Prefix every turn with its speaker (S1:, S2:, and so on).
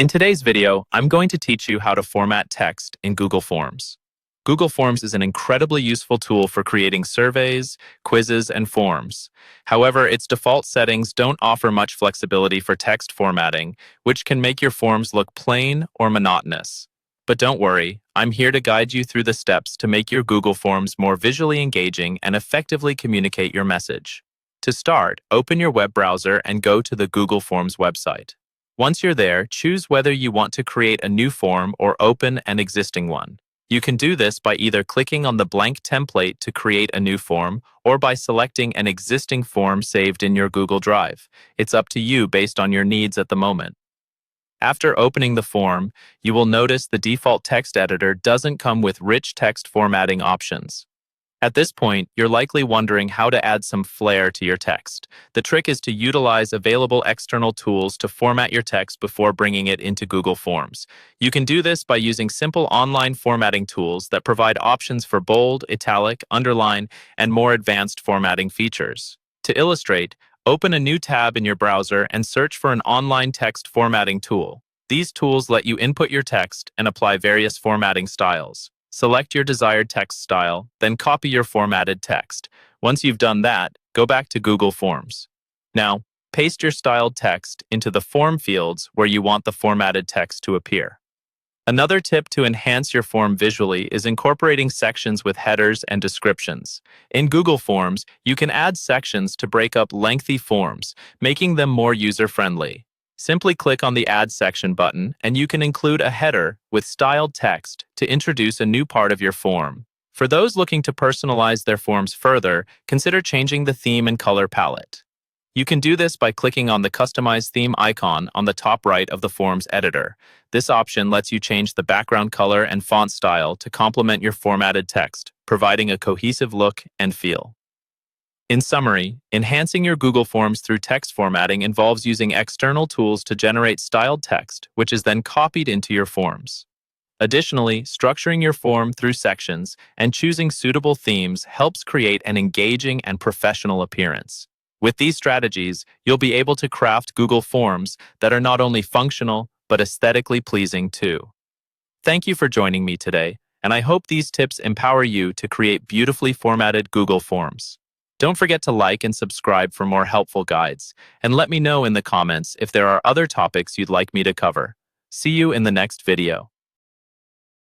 S1: In today's video, I'm going to teach you how to format text in Google Forms. Google Forms is an incredibly useful tool for creating surveys, quizzes, and forms. However, its default settings don't offer much flexibility for text formatting, which can make your forms look plain or monotonous. But don't worry, I'm here to guide you through the steps to make your Google Forms more visually engaging and effectively communicate your message. To start, open your web browser and go to the Google Forms website. Once you're there, choose whether you want to create a new form or open an existing one. You can do this by either clicking on the blank template to create a new form or by selecting an existing form saved in your Google Drive. It's up to you based on your needs at the moment. After opening the form, you will notice the default text editor doesn't come with rich text formatting options. At this point, you're likely wondering how to add some flair to your text. The trick is to utilize available external tools to format your text before bringing it into Google Forms. You can do this by using simple online formatting tools that provide options for bold, italic, underline, and more advanced formatting features. To illustrate, open a new tab in your browser and search for an online text formatting tool. These tools let you input your text and apply various formatting styles. Select your desired text style, then copy your formatted text. Once you've done that, go back to Google Forms. Now, paste your styled text into the form fields where you want the formatted text to appear. Another tip to enhance your form visually is incorporating sections with headers and descriptions. In Google Forms, you can add sections to break up lengthy forms, making them more user-friendly. Simply click on the Add Section button, and you can include a header with styled text to introduce a new part of your form. For those looking to personalize their forms further, consider changing the theme and color palette. You can do this by clicking on the Customize Theme icon on the top right of the Forms editor. This option lets you change the background color and font style to complement your formatted text, providing a cohesive look and feel. In summary, enhancing your Google Forms through text formatting involves using external tools to generate styled text, which is then copied into your forms. Additionally, structuring your form through sections and choosing suitable themes helps create an engaging and professional appearance. With these strategies, you'll be able to craft Google Forms that are not only functional, but aesthetically pleasing too. Thank you for joining me today, and I hope these tips empower you to create beautifully formatted Google Forms. Don't forget to like and subscribe for more helpful guides, and let me know in the comments if there are other topics you'd like me to cover. See you in the next video.